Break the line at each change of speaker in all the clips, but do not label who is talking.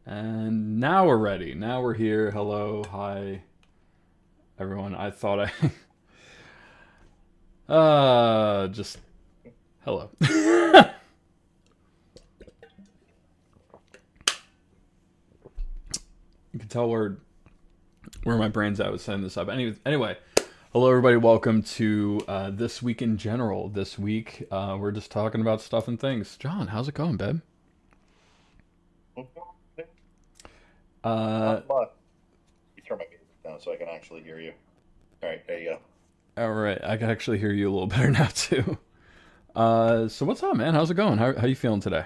And now we're ready. Now we're here. Hello, hi, everyone. I thought just hello. You can tell where my brain's at with setting this up. Anyway, hello everybody. Welcome to this week in general. This week, we're just talking about stuff and things. John, how's it going, babe? Uh,
Not much. You turn my music down so I can actually hear you. All right, there you go.
all right. I can actually hear you a little better now too. So what's up, man? How's it going? How you feeling today?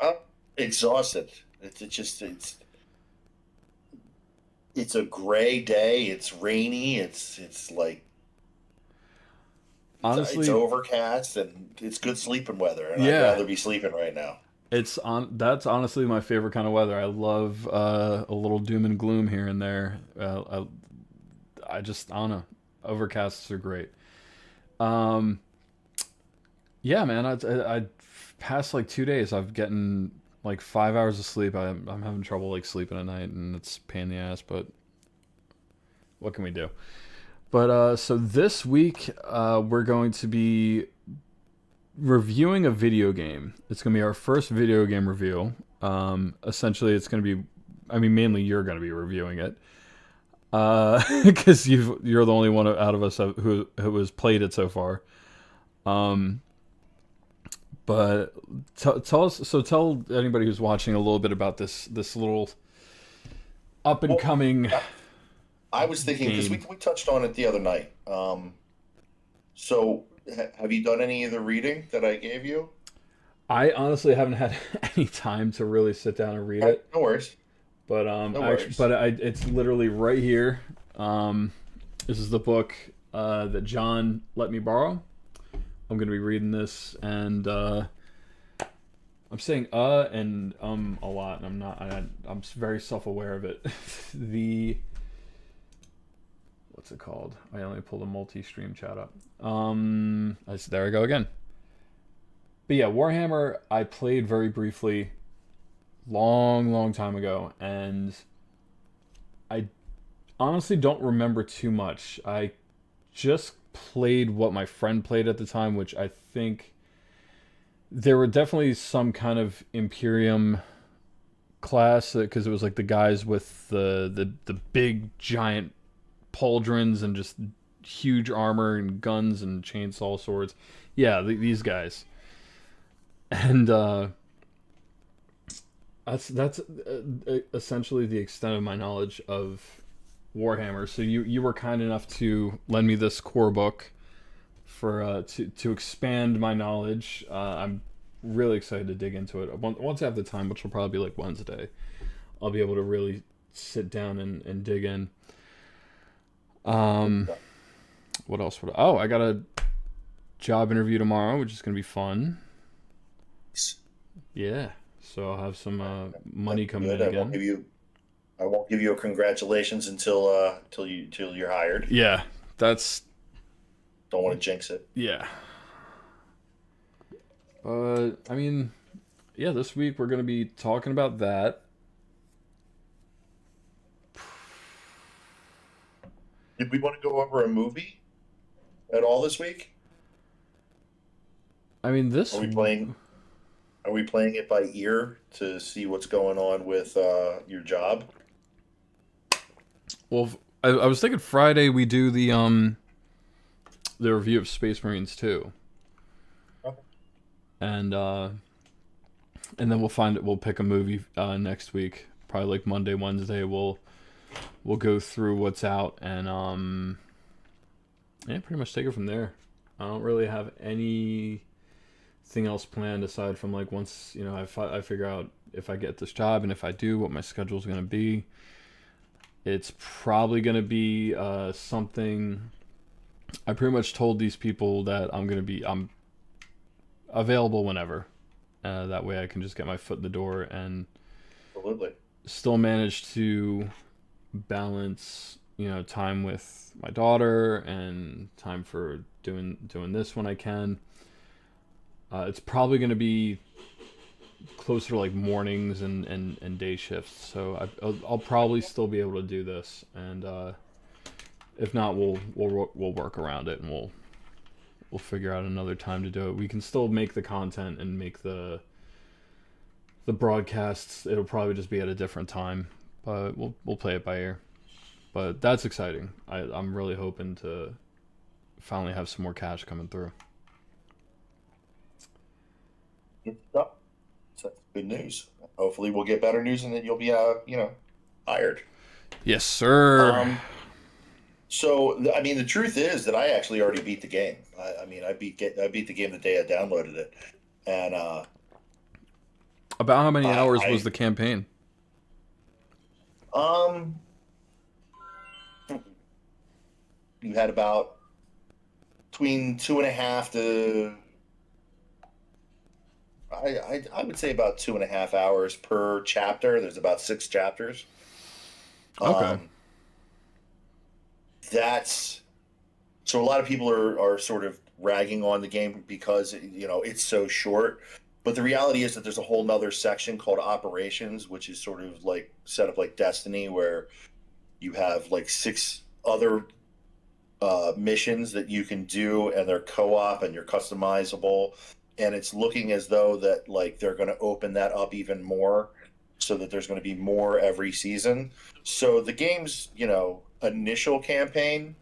I'm exhausted. It's a gray day. It's rainy. It's like it's
Honestly,
overcast and it's good sleeping weather. And I'd
yeah.
rather be sleeping right now.
That's honestly my favorite kind of weather. I love a little doom and gloom here and there. I don't know. Overcasts are great. Um, yeah, man. I past like 2 days, I've getting like 5 hours of sleep. I'm having trouble like sleeping at night, and it's a pain in the ass. But what can we do? But so this week, we're going to be reviewing a video game. It's going to be our first video game review. Essentially, it's going to be, I mean, mainly you're going to be reviewing it, because you're the only one out of us who has played it so far. Um, but tell us, so tell anybody who's watching a little bit about this little up and
Well,
coming
I I was thinking because
game.
we touched on it the other night. So have you done any of the reading that I gave you?
I honestly haven't had any time to really sit down and read
All right,
it.
no worries.
But
No worries.
it's literally right here. Um, this is the book that John let me borrow. I'm gonna be reading this, and I'm saying and a lot, and I'm not. I'm very self aware of it. the What's it called? I only pulled a multi-stream chat up. There I go again. But yeah, Warhammer. I played very briefly, long time ago, and I honestly don't remember too much. I just played what my friend played at the time, which I think there were definitely some kind of Imperium class because it was like the guys with the big giant pauldrons and just huge armor and guns and chainsaw swords. Yeah, these guys. And that's essentially the extent of my knowledge of Warhammer. So you were kind enough to lend me this core book for to expand my knowledge. I'm really excited to dig into it. Once I have the time, which will probably be like Wednesday, I'll be able to really sit down and dig in.
Good
Um,
stuff.
what else would I got a job interview tomorrow, which is gonna be fun. Yeah, so I'll have some
That's
money coming
good.
in again.
I won't give you a congratulations until you're hired.
Yeah, that's
Don't want to jinx it.
yeah. I mean, yeah, this week we're gonna be talking about that.
Did we want to go over a movie at all this week?
I mean,
Are we playing? Are we playing it by ear to see what's going on with your job?
well, I was thinking Friday we do the review of Space Marines 2,
Okay.
and and then we'll pick a movie next week, probably like Monday, Wednesday. We'll go through what's out and yeah, pretty much take it from there. I don't really have anything else planned aside from like once I figure out if I get this job and if I do what my schedule's gonna be. It's probably gonna be something. I pretty much told these people that I'm available whenever. That way I can just get my foot in the door and
Absolutely.
still manage to balance, time with my daughter and time for doing this when I can. It's probably going to be closer to like mornings and day shifts. So I'll probably still be able to do this, and if not, we'll work around it, and we'll figure out another time to do it. We can still make the content and make the broadcasts. It'll probably just be at a different time, but we'll play it by ear. But that's exciting. I'm really hoping to finally have some more cash coming through.
Good stuff. So that's good news. Hopefully, we'll get better news, and that you'll be, hired.
Yes, sir.
So, I mean, the truth is that I actually already beat the game. I mean, I beat the game the day I downloaded it, and
About how many hours was
I
the campaign?
um, you had about between 2.5 to I would say about 2.5 hours per chapter. There's about 6 chapters.
Okay.
Um, that's so a lot of people are sort of ragging on the game because it's so short. But the reality is that there's a whole nother section called operations, which is sort of like set up like Destiny, where you have like 6 other missions that you can do, and they're co-op and you're customizable. And it's looking as though that like they're going to open that up even more, so that there's going to be more every season. So the game's initial campaign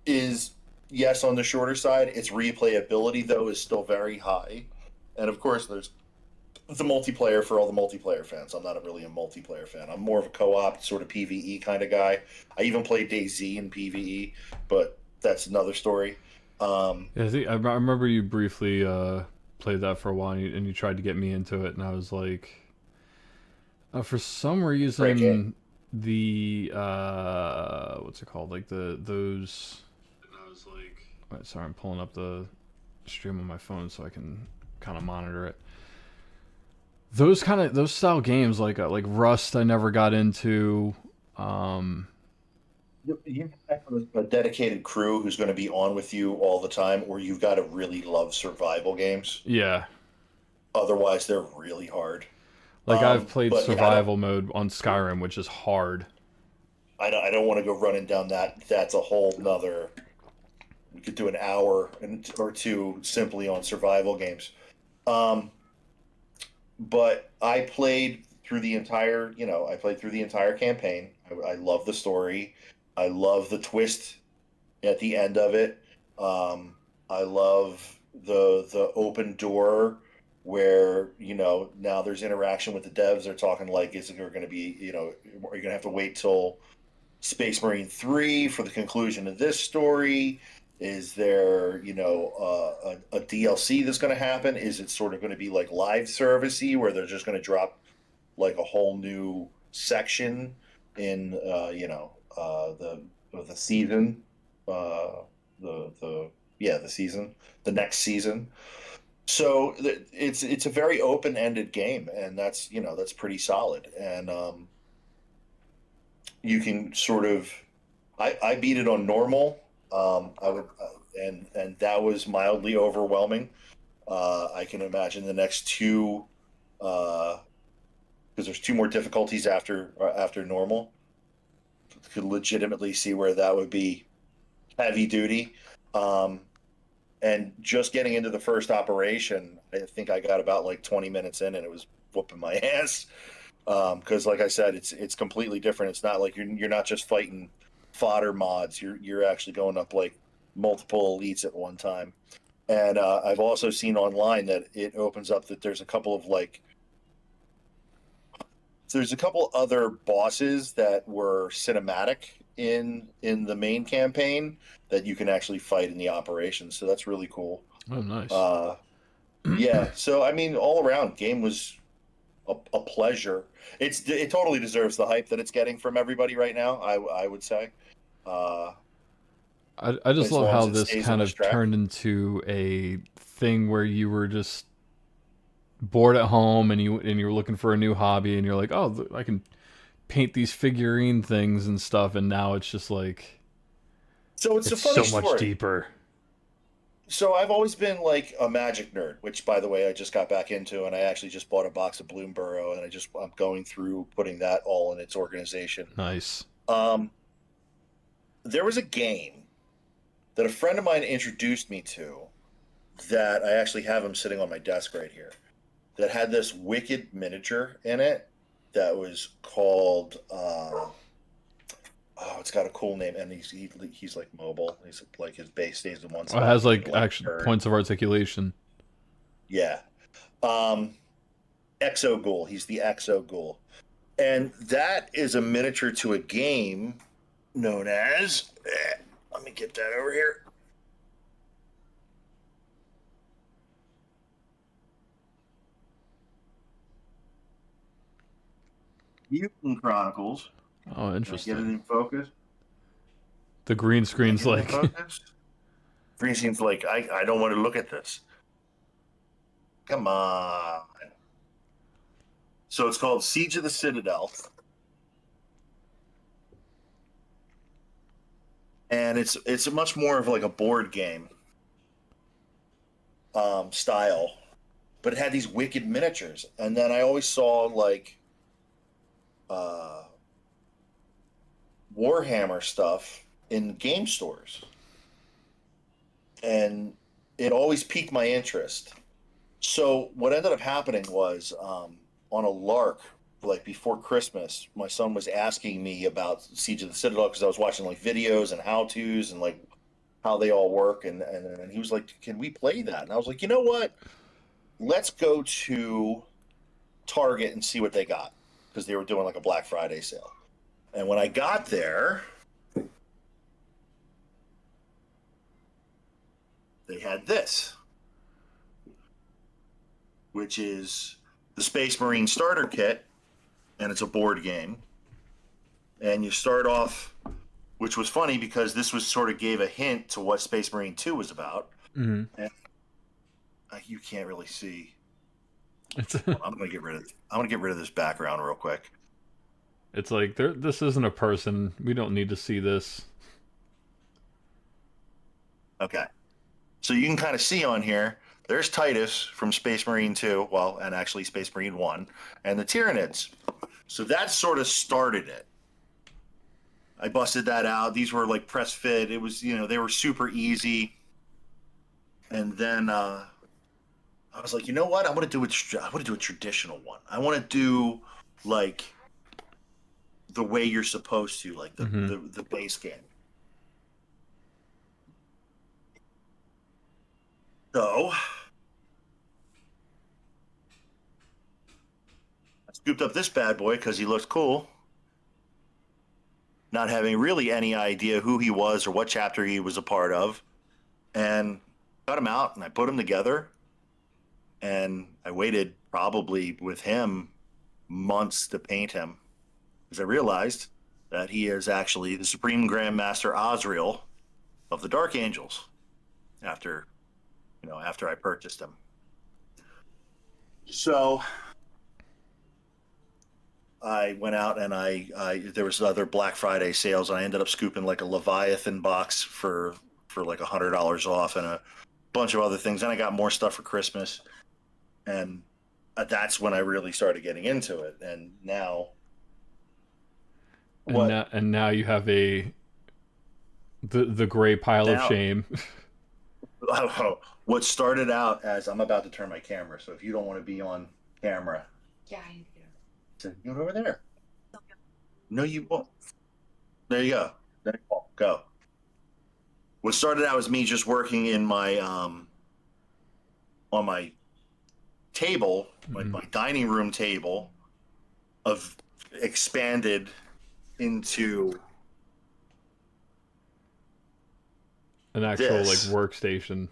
is, yes, on the shorter side. Its replayability though is still very high, and of course there's the multiplayer for all the multiplayer fans. I'm not really a multiplayer fan. I'm more of a co-op sort of PvE kind of guy. I even played DayZ in PvE, but that's another story.
Yeah, I remember you briefly played that for a while, and you tried to get me into it, and I was like, for some
Great game.
reason, the what's it called? Like those. And I was like, wait, sorry, I'm pulling up the stream on my phone so I can kind of monitor it. Those style games like Rust, I never got into. Um,
You have a dedicated crew who's going to be on with you all the time, or you've got to really love survival games.
yeah,
Otherwise, they're really hard.
like I've played
But yeah, I don't.
survival mode on Skyrim, which is hard.
I don't want to go running down that. That's a whole nother. We could do an hour or two simply on survival games. Um, but I played through the entire. I played through the entire campaign. I love the story. I love the twist at the end of it. Um, I love the open door where now there's interaction with the devs. They're talking like, is there going to be are you going to have to wait till Space Marine 3 for the conclusion of this story? Is there a DLC that's going to happen? Is it sort of going to be like live servicey where they're just going to drop like a whole new section in the season, uh, the yeah, the season, the next season. So it's a very open ended game, and that's pretty solid. And you can sort of I beat it on normal. I would and that was mildly overwhelming. I can imagine the next two, because there's 2 more difficulties after normal. Could legitimately see where that would be heavy duty. Um, and just getting into the first operation, I think I got about like 20 minutes in, and it was whooping my ass. Because, like I said, it's completely different. It's not like you're not just fighting fodder mods. You're actually going up like multiple elites at one time. And I've also seen online that it opens up that there's a couple other bosses that were cinematic in the main campaign that you can actually fight in the operation. So that's really cool.
Oh, nice.
Uh, yeah. So I mean, all around, game was a pleasure. It totally deserves the hype that it's getting from everybody right now. I would say, uh,
I just
as
love
long
how
as it
this
stays on
kind
this
of
track.
turned into a thing where you were just bored at home and you were looking for a new hobby and you're like, oh, I can paint these figurine things and stuff, and now it's just like
So it's a
it's
funny
so much
story.
deeper.
So I've always been like a Magic nerd, which by the way I just got back into, and I actually just bought a box of Bloomborough, and I'm going through putting that all in its organization.
Nice.
Um, there was a game that a friend of mine introduced me to that I actually have him sitting on my desk right here. That had this wicked miniature in it that was called oh, it's got a cool name, and he's like mobile. He's like his base stays in one
It
spot.
has
And he
like
can like
action
turn.
points of articulation.
Yeah. Um, Exo Ghoul. He's the Exo Ghoul, and that is a miniature to a game known as. Let me get that over here. Mutant Chronicles.
Oh,
Can I get it
interesting.
in focus?
The green
Can I
screen's
get it in
like
focus? Green seems like I don't want to look at this. Come on. So it's called Siege of the Citadel, and it's much more of like a board game style, but it had these wicked miniatures. And then I always saw like uh, Warhammer stuff in game stores, and it always piqued my interest. So what ended up happening was on a lark, like before Christmas, my son was asking me about Siege of the Citadel because I was watching like videos and how tos and like how they all work, and he was like, "Can we play that?" And I was like, "You know what? Let's go to Target and see what they got because they were doing like a Black Friday sale." And when I got there, they had this, which is the Space Marine Starter Kit, and it's a board game. And you start off, which was funny because this was sort of gave a hint to what Space Marine 2 was about.
mhm.
And you can't really see.
it's
I'm gonna get rid of. I'm gonna get rid of this background real quick.
it's like this isn't a person. We don't need to see this.
Okay, so you can kind of see on here. There's Titus from Space Marine 2, well, and actually Space Marine 1, and the Tyranids. So that sort of started it. I busted that out. These were like press fit. It was, they were super easy. And then I was like, you know what? I want to do a traditional one. I want to do like the way you're supposed to, like the
Hmm.
the, the base game. So I scooped up this bad boy because he looked cool, not having really any idea who he was or what chapter he was a part of, and cut him out and I put him together. And I waited probably with him months to paint him because I realized that he is actually the Supreme Grandmaster Osriel of the Dark Angels after after I purchased him. So I went out and I there was other Black Friday sales, and I ended up scooping like a Leviathan box for like $100 off and a bunch of other things. And I got more stuff for Christmas, and that's when I really started getting into it. And now,
And
what
now you have the gray pile of
now?
shame.
What started out as I'm about to turn my camera, so if you don't want to be on camera,
Yeah, I need to get
so you go over there. No, you won't. There you go. There you go. Go. What started out as me just working in my on my table, like
Mhm.
my dining room table, of expanded into
An actual like
this,
workstation.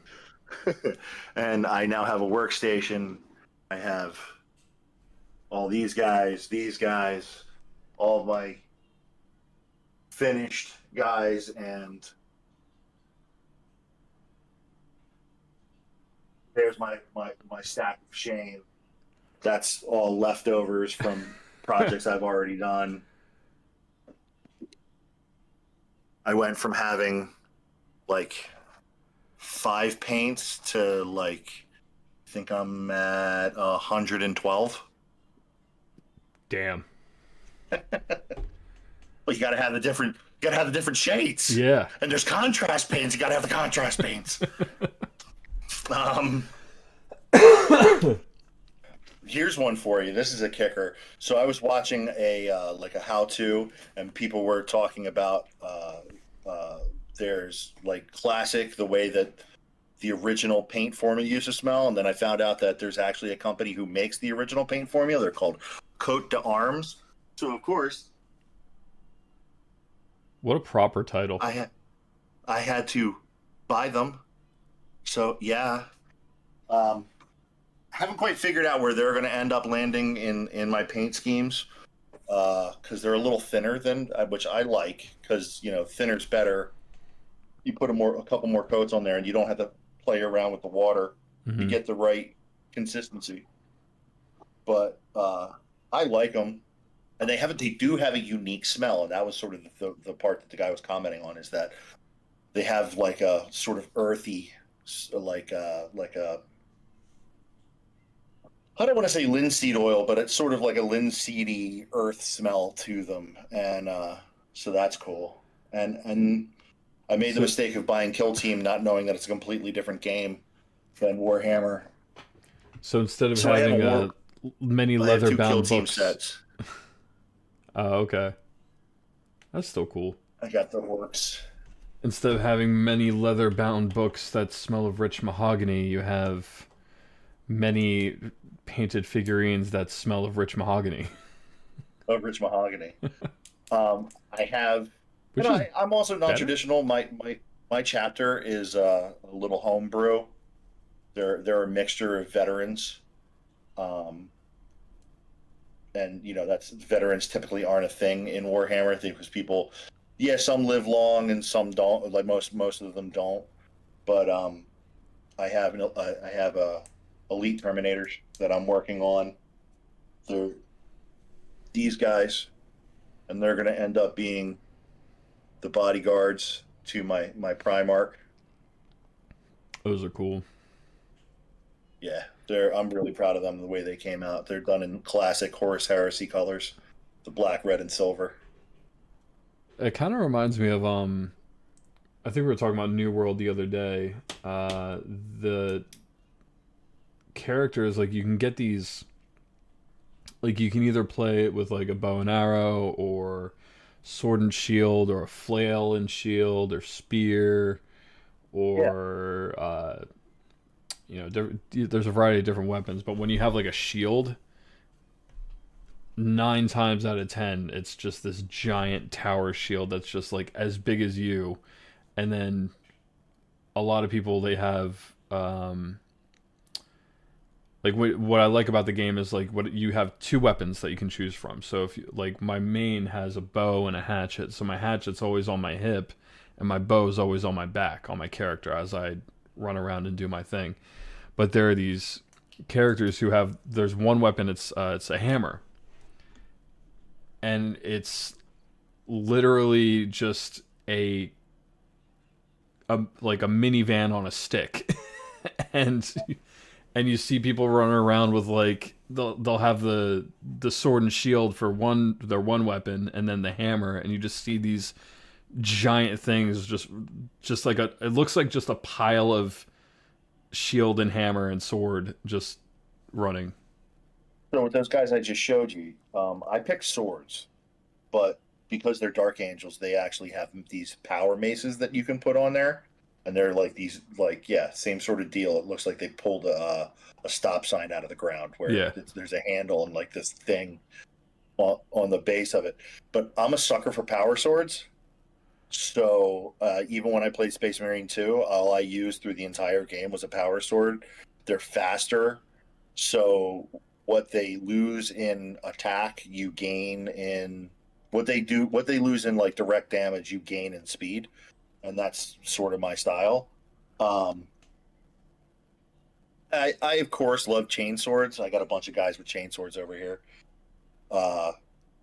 and I now have a workstation. I have all these guys, all of my finished guys, and there's my stack of shame. That's all leftovers from projects I've already done. I went from having like 5 paints to like, I think I'm at 112.
Damn.
Well, you gotta have the different shades.
Yeah.
And there's contrast paints. You gotta have the contrast paints. Um, Here's one for you. This is a kicker. So I was watching a like a how-to, and people were talking about uh, there's like classic, the way that the original paint formula used to smell, and then I found out that there's actually a company who makes the original paint formula. They're called Cote d'Arms. So of course,
What a proper title.
I had to buy them. So yeah, um, haven't quite figured out where they're going to end up landing in my paint schemes, because they're a little thinner than, which I like, because thinner's better. You put a couple more coats on there, and you don't have to play around with the water. You
Hmm.
get the right consistency. But I like them, and they do have a unique smell, and that was sort of the part that the guy was commenting on, is that they have like a sort of earthy, like a, I don't want to say linseed oil, but it's sort of like a linseedy earth smell to them, and so that's cool. And I made the
So,
mistake of buying Kill Team, not knowing that it's a completely different game than Warhammer.
so instead of
So
having many
I have
leather
2 Kill
bound
Team
books.
sets.
Okay. That's still cool.
I got the works.
Instead of having many leather bound books that smell of rich mahogany, you have many painted figurines that smell of rich mahogany.
Of rich mahogany. I have, and
Which is
I'm also
better?
non-traditional. My chapter is a little homebrew. They're a mixture of veterans, um, and that's, veterans typically aren't a thing in Warhammer because people, yeah, some live long and some don't. Like most of them don't. But I have elite terminators that I'm working on. They're these guys, and they're going to end up being the bodyguards to my Primarch.
Those are cool.
Yeah, I'm really proud of them, the way they came out. They're done in classic Horus Heresy colors, the black, red, and silver.
It kind of reminds me of I think we were talking about New World the other day. The characters, like, you can get these, like, you can either play it with like a bow and arrow, or sword and shield, or a flail and shield, or spear,
Yeah.
or there's a variety of different weapons. But when you have like a shield, 9 times out of 10, it's just this giant tower shield that's just like as big as you. And then a lot of people, they have like, what I like about the game is, like, what you have two weapons that you can choose from. So if you, like, my main has a bow and a hatchet, so my hatchet's always on my hip, and my bow is always on my back, on my character, as I run around and do my thing. But there are these characters who have, there's one weapon, it's a hammer, and it's literally just like a minivan on a stick. and and you see people running around with, like, they'll have the sword and shield for their one weapon, and then the hammer, and you just see these giant things, just like it looks like just a pile of shield and hammer and sword just running.
So with those guys I just showed you, I picked swords, but because they're dark angels, they actually have these power maces that you can put on there, and they're like these, like, yeah, same sort of deal. It looks like they pulled a stop sign out of the ground, where
Yeah.
there's a handle and like this thing on the base of it. But I'm a sucker for power swords. So even when I played Space Marine 2, all I used through the entire game was a power sword. They're faster, so what they lose in attack, you gain in, what they lose in like direct damage, you gain in speed, and that's sort of my style. Um, I of course love chain swords. I got a bunch of guys with chain swords over here, uh,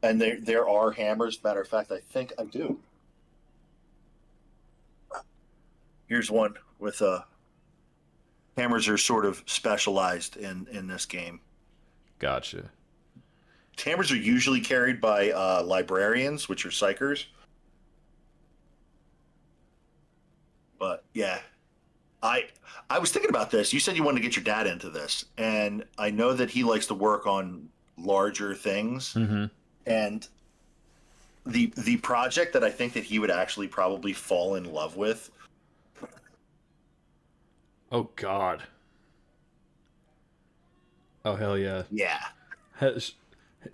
and there are hammers. Matter of fact, I think I do. Here's one with Hammers are sort of specialized in this game.
Gotcha.
Hammers are usually carried by librarians, which are psychers. But yeah, I I was thinking about this. You said you wanted to get your dad into this, and I know that he likes to work on larger things.
Mm-hmm.
And the project that I think that he would actually probably fall in love with.
Oh God. Oh hell yeah.
Yeah.
He-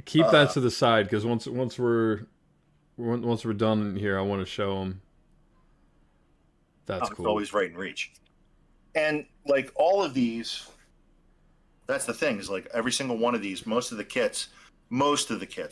Keep that
Uh,
to the side because once we're done here, I want to show him. That's
it's
cool.
always right in reach. And like all of these, that's the thing is like every single one of these, most of the kits,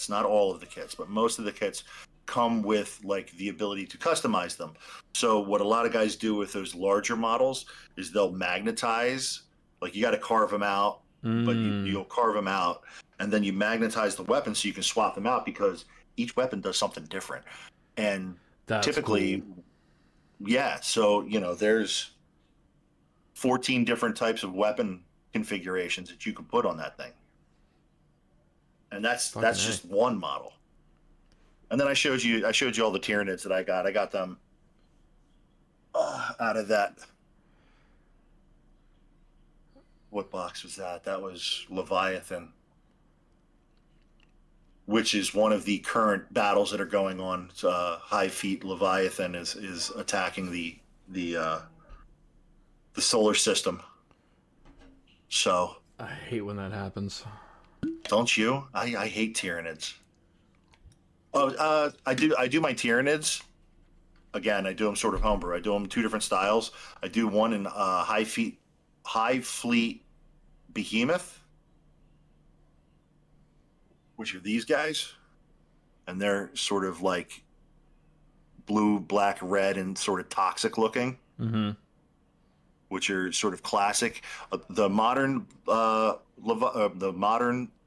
not all of the kits, but most of the kits come with like the ability to customize them. So what a lot of guys do with those larger models is they'll magnetize, like you got to carve them out, but
Mm,
you'll carve them out and then you magnetize the weapon so you can swap them out because each weapon does something different. And
that's cool.
typically, yeah, so there's 14 different types of weapon configurations that you can put on that thing. And that's
Fucking
that's
A.
just one model. And then I showed you all the Tyranids that I got. I got them out of that. What box was that? That was Leviathan, which is one of the current battles that are going on. High Feet Leviathan is attacking the uh, the solar system. So
I hate when that happens.
don't you? I hate Tyranids. Oh, I do my Tyranids. Again, I do them sort of homebrew. I do them two different styles. I do one in High Fleet Behemoth, which are these guys, and they're sort of like blue, black, red, and sort of toxic looking,
Mm-hmm.
which are sort of classic. The modern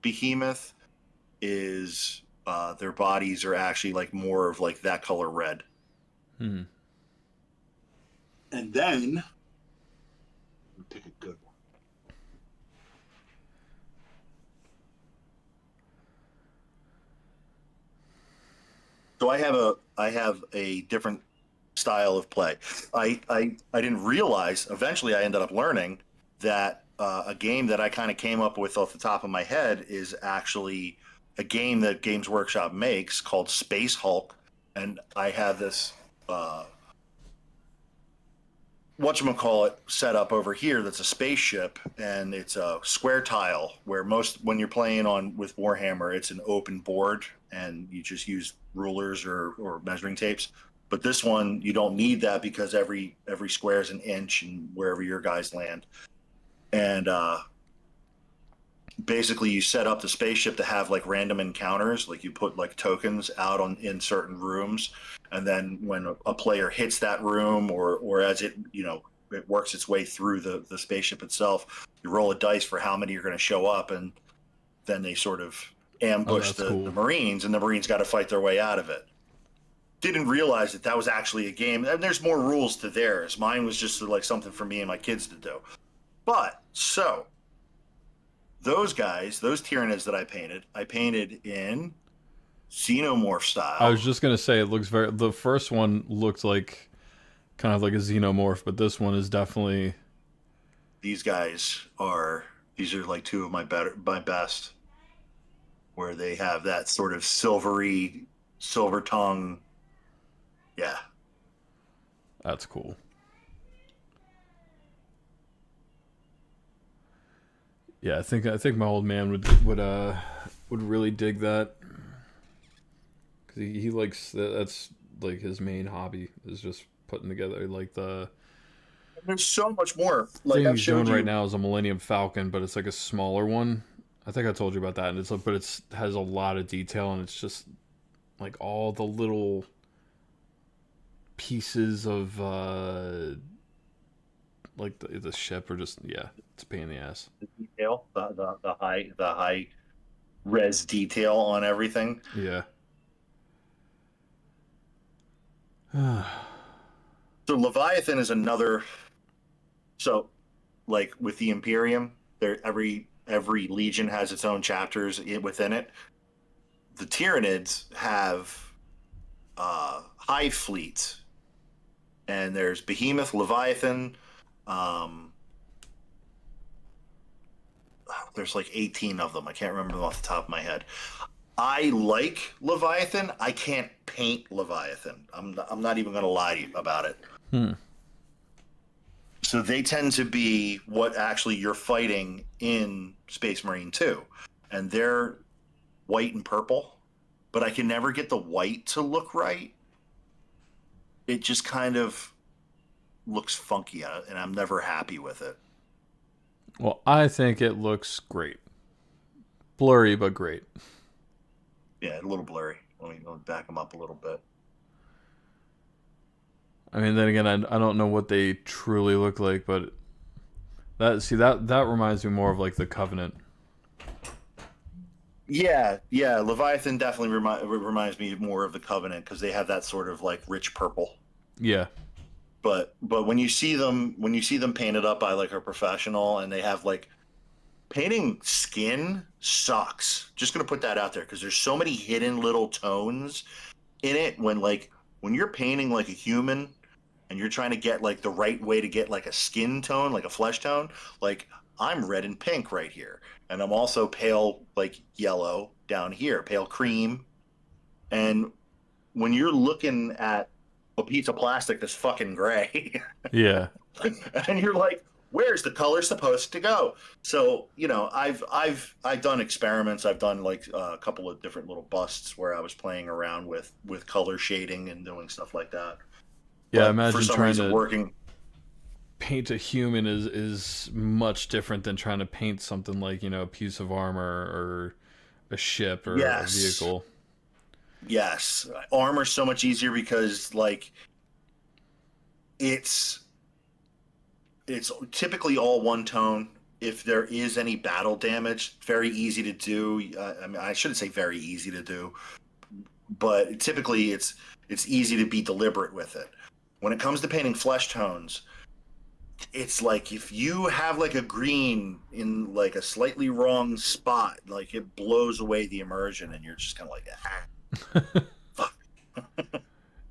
Behemoth is their bodies are actually like more of like that color red.
Hmm.
And then pick a good one. So I have a different style of play. I didn't realize. Eventually, I ended up learning that a game that I kind of came up with off the top of my head is actually a game that Games Workshop makes called Space Hulk, and I have this whatchamacallit set up over here that's a spaceship and it's a square tile where most when you're playing on with Warhammer it's an open board and you just use rulers or measuring tapes, but this one you don't need that because every square is an inch and wherever your guys land. And basically you set up the spaceship to have like random encounters, like you put like tokens out on in certain rooms, and then when a player hits that room or as it works its way through the spaceship itself, you roll a dice for how many are going to show up, and then they sort of
Oh,
ambush
that's
the
cool.
Marines, and the Marines got to fight their way out of it. Didn't realize that that was actually a game, and there's more rules to theirs. Mine was just like something for me and my kids to do. But so those guys, those Tyranids that I painted in xenomorph
I
style.
was just gonna say it looks very. The first one looked like kind of like a xenomorph, but this one is definitely.
These guys are these are like two of my best, where they have that sort of silvery silver tongue. Yeah,
That's cool. Yeah, I think my old man would really dig that because he likes that's like his main hobby is just putting together like the
there's so much more. Like
thing
I've
he's doing
showed
right
you.
now is a Millennium Falcon, but it's like a smaller one. I think I told you about that, and it's like, but it's has a lot of detail, and it's just like all the little pieces of like the ship are just yeah, it's a pain in the ass.
The detail, the high res detail on everything.
Yeah.
So Leviathan is another. So like with the Imperium, there every legion has its own chapters within it. The Tyranids have hive fleets, and there's Behemoth, Leviathan. Um, there's like 18 of them. I can't remember them off the top of my head. I like Leviathan. I can't paint Leviathan. I'm not even going to lie to you about it.
Hmm.
So they tend to be what actually you're fighting in Space Marine 2. And they're white and purple, but I can never get the white to look right. It just kind of looks funky, and I'm never happy with it.
Well, I think it looks great. Blurry, but great.
Yeah, a little blurry. Let me back them up a little bit.
I mean, then again, I don't know what they truly look like, but that reminds me more of like the Covenant.
Yeah. Leviathan definitely reminds me more of the Covenant because they have that sort of like rich purple.
Yeah.
But when you see them painted up by like a professional, and they have like painting skin sucks. Just gonna put that out there because there's so many hidden little tones in it when you're painting like a human and you're trying to get like the right way to get like a skin tone, like a flesh tone. Like I'm red and pink right here, and I'm also pale like yellow down here, pale cream. And when you're looking at a piece of plastic that's fucking gray,
Yeah.
and you're like, where's the color supposed to go? So I've done experiments. I've done like a couple of different little busts where I was playing around with color shading and doing stuff like that.
Yeah,
But for
imagine
some
trying
reason
to
working.
paint a human is much different than trying to paint something like, a piece of armor or a ship or a
Yes,
vehicle.
yes, armor's so much easier because like it's it's typically all one tone. If there is any battle damage, very easy to do. I mean, I shouldn't say very easy to do, but typically it's easy to be deliberate with it. When it comes to painting flesh tones, it's like if you have like a green in like a slightly wrong spot, like it blows away the immersion, and you're just kind of like, fuck.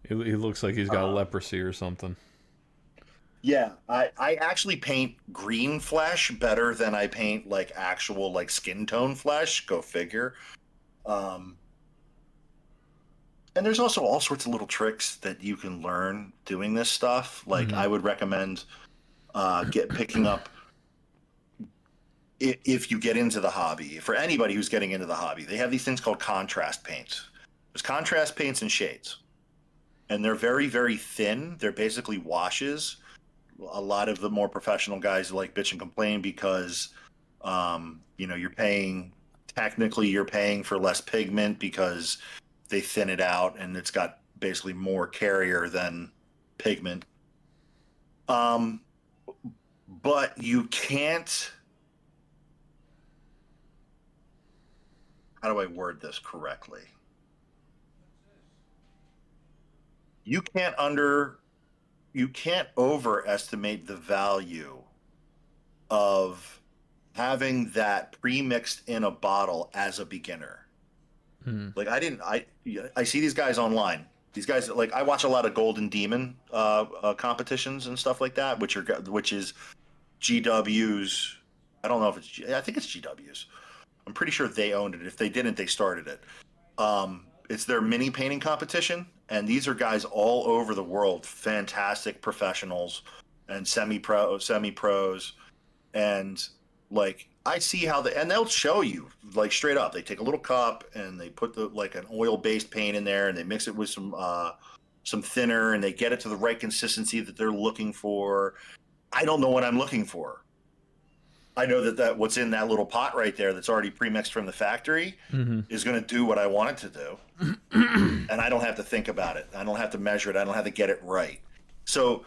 He looks like he's got
Uh,
leprosy or something.
yeah, I actually paint green flesh better than I paint like actual like skin tone flesh. Go figure. Um, and there's also all sorts of little tricks that you can learn doing this stuff. Like
Hmm.
I would recommend get picking up if you get into the hobby. For anybody who's getting into the hobby, they have these things called contrast paints. There's contrast paints and shades, and they're very very thin. They're basically washes. A lot of the more professional guys like bitch and complain because you're paying technically you're paying for less pigment because they thin it out and it's got basically more carrier than pigment. um but you can't, how do I word this correctly, you can't under you can't overestimate the value of having that pre-mixed in a bottle as a beginner.
Hmm.
Like I see these guys online. These guys, like, I watch a lot of Golden Demon competitions and stuff like that, which is GW's. I don't know if I think it's GW's. I'm pretty sure they owned it. If they didn't, they started it. It's their mini painting competition, and these are guys all over the world, fantastic professionals and semi pros, and like I see how and they'll show you like straight up. They take a little cup and they put the like an oil based paint in there, and they mix it with some thinner, and they get it to the right consistency that they're looking for. I don't know what I'm looking for. I know that what's in that little pot right there that's already pre-mixed from the factory
Hmm.
is going to do what I want it to do, and I don't have to think about it. I don't have to measure it. I don't have to get it right. So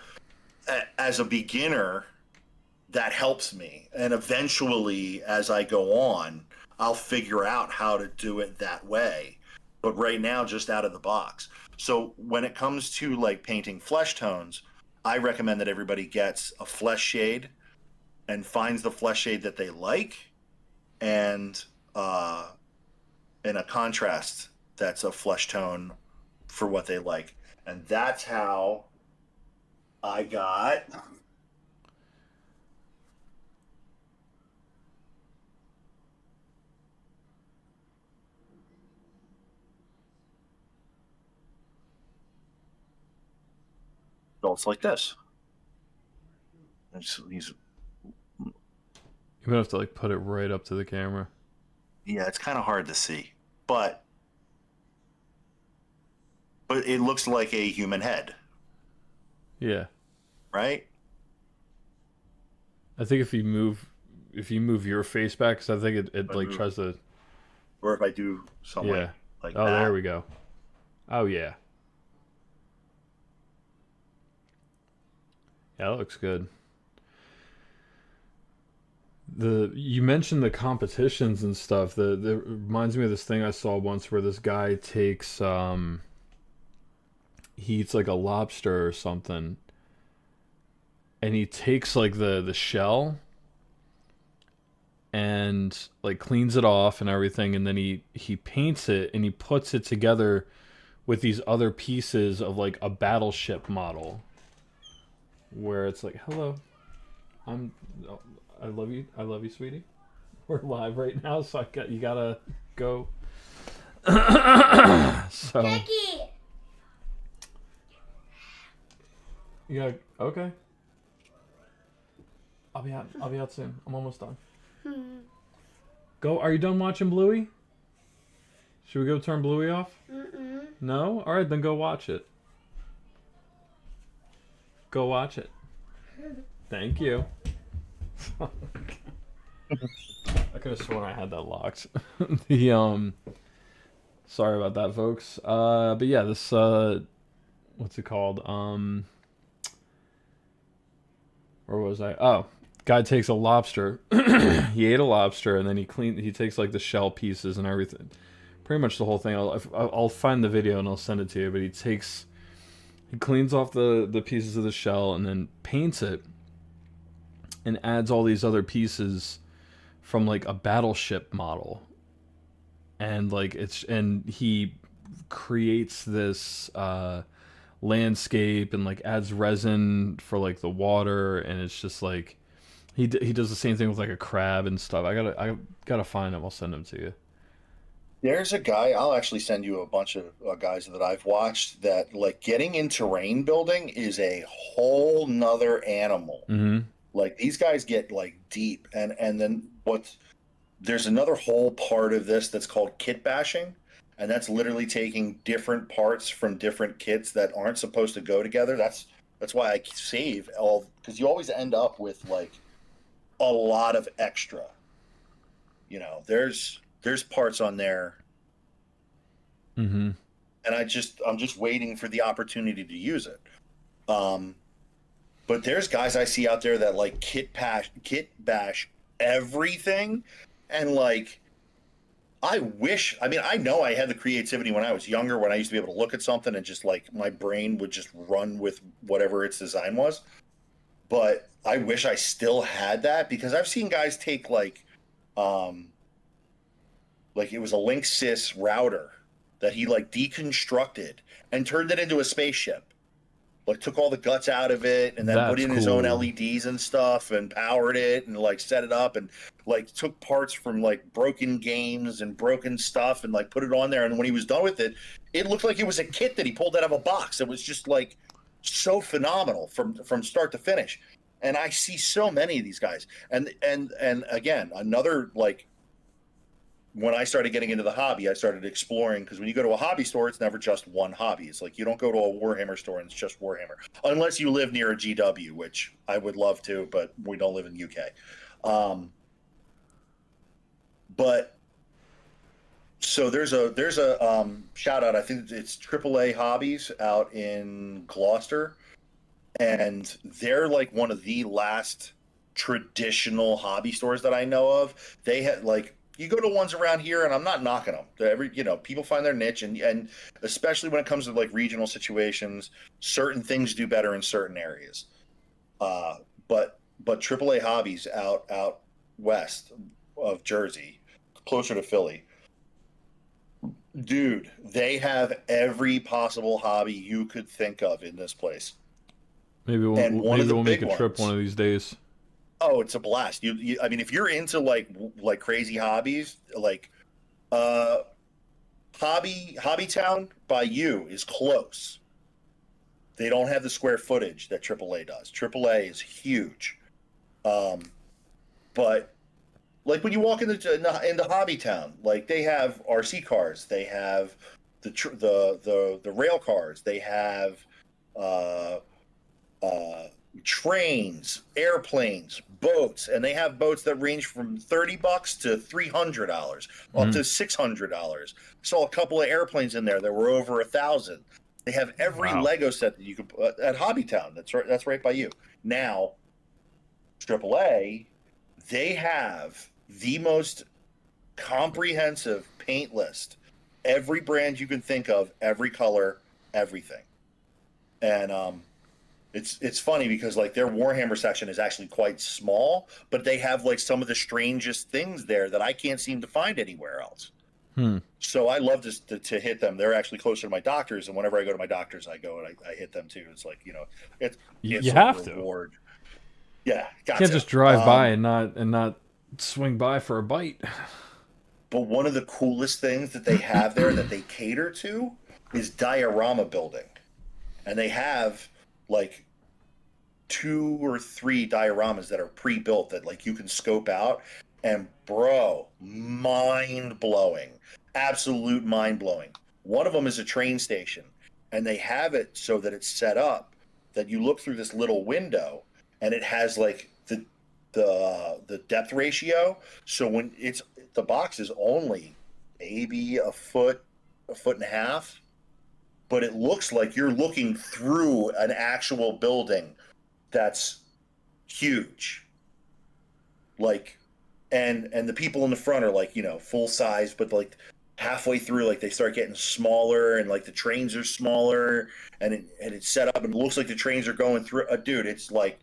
as a beginner, that helps me. And eventually, as I go on, I'll figure out how to do it that way. But right now, just out of the box. So when it comes to like painting flesh tones, I recommend that everybody gets a flesh shade and finds the flesh shade that they like, and a contrast that's a flesh tone for what they like. And that's how I got adults like this. He's
You're gonna have to like put it right up to the camera.
yeah, it's kind of hard to see, but it looks like a human head,
Yeah.
right?
I think if you move your face back, because I think it like
move,
tries to.
or if I do something
Yeah.
like
Oh,
that.
there we go. Oh yeah. Yeah, that looks good. You mentioned the competitions and stuff. The reminds me of this thing I saw once where this guy takes he eats like a lobster or something, and he takes like the shell and like cleans it off and everything, and then he paints it and he puts it together with these other pieces of like a battleship model, where it's like, hello, I'm I love you, sweetie. We're live right now, so you gotta go. So
Jackie!
you gotta, okay. I'll be out soon. I'm almost done. Go. Are you done watching Bluey? Should we go turn Bluey off?
Mm-mm.
No? All right, then go watch it. Go watch it. Thank you. I could have sworn I had that locked. The sorry about that, folks. But yeah, this what's it called? Where was I? Oh, guy takes a lobster. He ate a lobster, and then he takes like the shell pieces and everything. Pretty much the whole thing. I'll find the video and I'll send it to you. But he cleans off the pieces of the shell and then paints it, and adds all these other pieces from like a battleship model, and like and he creates this landscape and like adds resin for like the water, and it's just like he does the same thing with like a crab and stuff. I gotta find him. I'll send him to you.
There's a guy, I'll actually send you a bunch of guys that I've watched that like getting in terrain building is a whole nother animal.
Mm-hmm.
Like these guys get like deep, and then there's another whole part of this that's called kit bashing, and that's literally taking different parts from different kits that aren't supposed to go together. That's why I save all, because you always end up with like a lot of extra. You know, there's parts on there,
Mm-hmm.
and I'm just waiting for the opportunity to use it. But there's guys I see out there that like kit bash everything, and like I know I had the creativity when I was younger, when I used to be able to look at something and just like my brain would just run with whatever its design was. But I wish I still had that, because I've seen guys take like it was a Linksys router that he like deconstructed and turned it into a spaceship. Like took all the guts out of it and then put
That's
in his own
cool.
LEDs and stuff and powered it and like set it up and like took parts from like broken games and broken stuff and like put it on there. And when he was done with it, it looked like it was a kit that he pulled out of a box. It was just like so phenomenal from start to finish. And I see so many of these guys. And again, another like, when I started getting into the hobby, I started exploring, because when you go to a hobby store, it's never just one hobby. It's like you don't go to a Warhammer store and it's just Warhammer, unless you live near a GW, which I would love to, but we don't live in the UK. But so there's a shout out. I think it's AAA Hobbies out in Gloucester, and they're like one of the last traditional hobby stores that I know of. They had like, you go to ones around here, and I'm not knocking them. People find their niche, and especially when it comes to like regional situations, certain things do better in certain areas. But but AAA Hobbies out west of Jersey, closer to Philly, dude, they have every possible hobby you could think of in this place. And one
Maybe
of the
we'll make
big
a trip one
ones,
of these days.
oh, it's a blast. I mean, if you're into like crazy hobbies, like uh, Hobby Town by you is close. They don't have the square footage that AAA does. AAA is huge, um, but like when you walk into Hobby Town, like they have RC cars, they have the rail cars, they have uh, uh, trains, airplanes, boats, and they have boats that range from $30 to $300, up
Mm.
to $600. Saw a couple of airplanes in there that were over 1,000. They have every
Wow.
Lego set that you could at Hobby Town. That's right. That's right by you. Now, AAA, they have the most comprehensive paint list. Every brand you can think of, every color, everything. And it's funny because like their Warhammer section is actually quite small, but they have like some of the strangest things there that I can't seem to find anywhere else.
Hmm.
So I love to hit them. They're actually closer to my doctors, and whenever I go to my doctors, I go and I hit them too. It's like it's
You
it's a
have to.
reward. Yeah,
You
got
can't
to.
just drive by and not swing by for a bite.
But one of the coolest things that they have there that they cater to is diorama building, and they have like two or three dioramas that are pre-built that like you can scope out, and bro, mind blowing, absolute mind blowing. One of them is a train station, and they have it so that it's set up that you look through this little window, and it has like the depth ratio. So when it's the box is only maybe a foot and a half, but it looks like you're looking through an actual building that's huge. Like, and the people in the front are like full size, but like halfway through, like they start getting smaller, and like the trains are smaller, and it's set up, and it looks like the trains are going through. Dude, it's like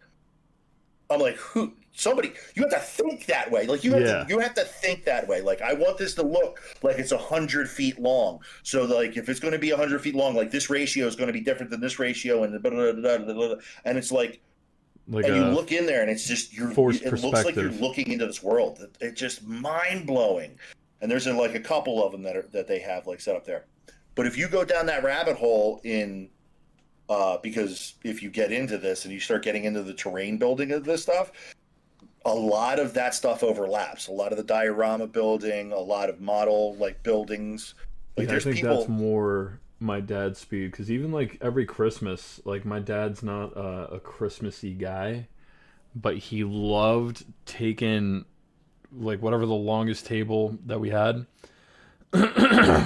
I'm like, who? Somebody, you have to think that way. Like
Yeah.
you have to think that way. Like I want this to look like it's 100 feet long. So like if it's going to be 100 feet long, like this ratio is going to be different than this ratio, and blah, blah, blah, blah, blah. And it's like,
Like
and you
a
look in there, and it's just
forced
it looks like you're
perspective.
looking into this world. It's just mind blowing. And there's like a couple of them that they have like set up there. But if you go down that rabbit hole in because if you get into this and you start getting into the terrain building of this stuff, a lot of that stuff overlaps. A lot of the diorama building, a lot of model like buildings. Like
Yeah, I
there's
think that's
people.
more my dad's speed because even like every Christmas, like my dad's not a Christmassy guy, but he loved taking like whatever the longest table that we had,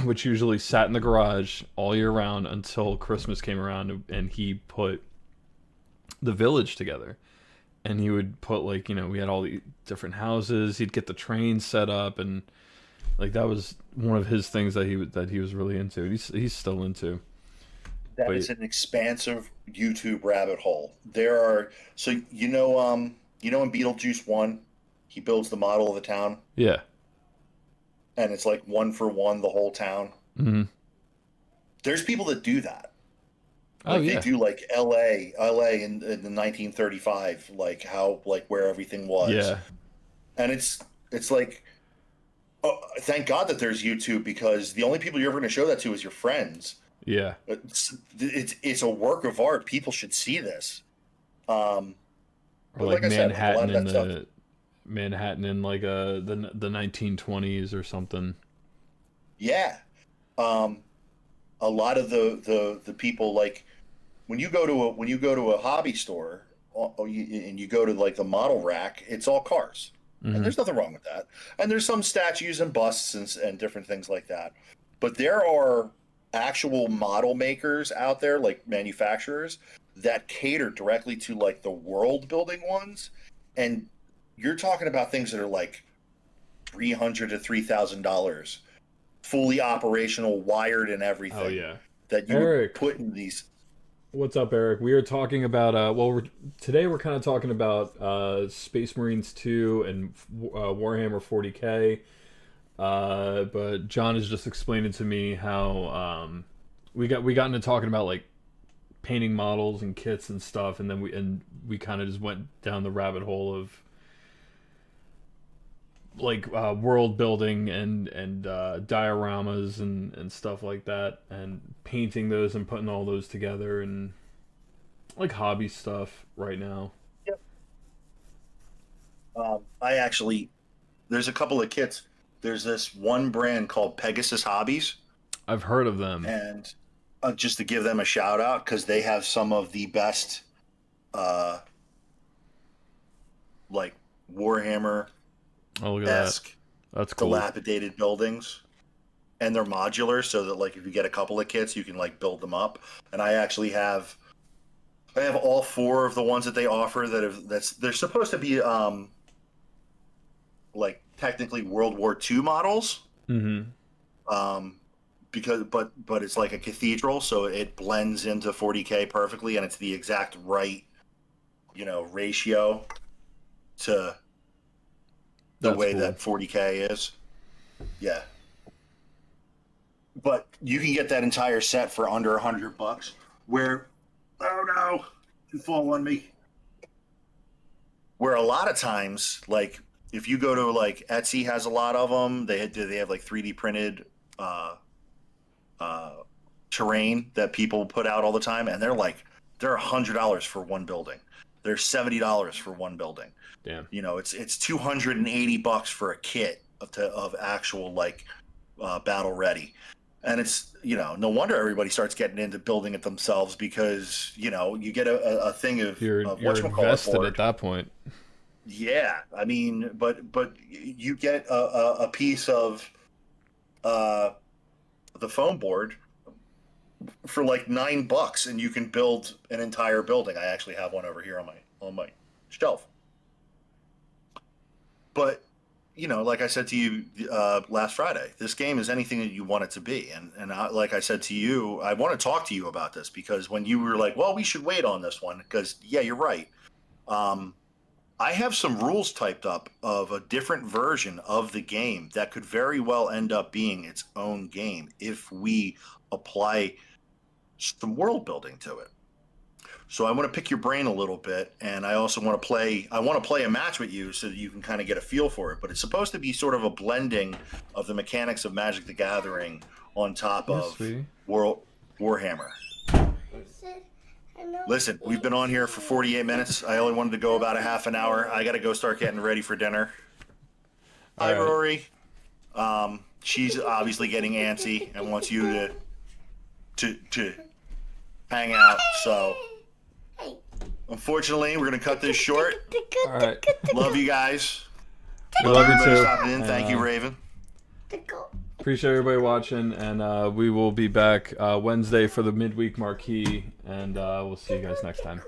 which usually sat in the garage all year round until Christmas came around, and he put the village together. And he would put like we had all the different houses. He'd get the trains set up, and like that was one of his things that he was really into. He's still into.
That
But
is an expansive YouTube rabbit hole. There are so in Beetlejuice 1, he builds the model of the town,
yeah.
and it's like one for one the whole town.
Hmm.
There's people that do that.
Oh
Like they
yeah.
do like LA in the 1935, like how like where everything was.
Yeah.
And it's like, oh, thank God that there's YouTube, because the only people you're ever going to show that to is your friends.
Yeah.
It's a work of art. People should see this. Um,
Or
but
like
like I said, like a lot
Manhattan
of
in
that stuff.
the Manhattan in like the 1920s or something.
Yeah. Um, a lot of the people, like when you go to a hobby store, and you go to like the model rack, it's all cars, and
Hmm.
there's nothing wrong with that. And there's some statues and busts and different things like that. But there are actual model makers out there, like manufacturers, that cater directly to like the world building ones, and you're talking about things that are like $300 to $3,000, fully operational, wired and
Oh
everything,
yeah.
that you would
Eric,
put in these.
What's up, Eric? We are talking about today we're kind of talking about Space Marines 2 and Warhammer 40K. But John is just explaining to me how we got into talking about like painting models and kits and stuff, and then we kind of just went down the rabbit hole of like world building and dioramas and stuff like that, and painting those and putting all those together, and like hobby stuff right now.
Yep. I actually, there's a couple of kits. There's this one brand called Pegasus Hobbies,
I've heard of them.
and just to give them a shout out because they have some of the best, uh, like Warhammer
Oh, look at that.
esque
That's cool.
dilapidated buildings, and they're modular so that like if you get a couple of kits, you can like build them up. And I have all four of the ones that they offer they're supposed to be like technically World War II models.
Mm-hmm.
Because but it's like a cathedral, so it blends into 40K perfectly, and it's the exact right, ratio to the
That's
way
cool.
that 40K is. Yeah. But you can get that entire set for under $100. Where, oh no, you fall on me. Where a lot of times, like if you go to like Etsy has a lot of them. They have like 3D printed terrain that people put out all the time, and they're $100 for one building. They're $70 for one building.
Damn.
It's $280 for a kit of actual like battle ready, and it's no wonder everybody starts getting into building it themselves because you get a thing of
You're invested at that point.
Yeah, I mean, but you get a piece of the foam board for like $9, and you can build an entire building. I actually have one over here on my shelf. But like I said to you last Friday, this game is anything that you want it to be. And like I said to you, I want to talk to you about this because when you were like, well, we should wait on this one, because yeah, you're right. I have some rules typed up of a different version of the game that could very well end up being its own game if we apply some world building to it. So I want to pick your brain a little bit, and I also want to play a match with you so that you can kind of get a feel for it. But it's supposed to be sort of a blending of the mechanics of Magic the Gathering on top of Warhammer. Listen, we've been on here for 48 minutes. I only wanted to go about a half an hour. I got to go start getting ready for dinner. Hi, Rory. She's obviously getting antsy and wants you to hang out. So, unfortunately, we're going to cut this short.
All right.
Love you guys.
We love you
everybody
too.
stopping in. Thank you, Raven.
Appreciate everybody watching, and we will be back Wednesday for the midweek marquee, and we'll see you guys next time.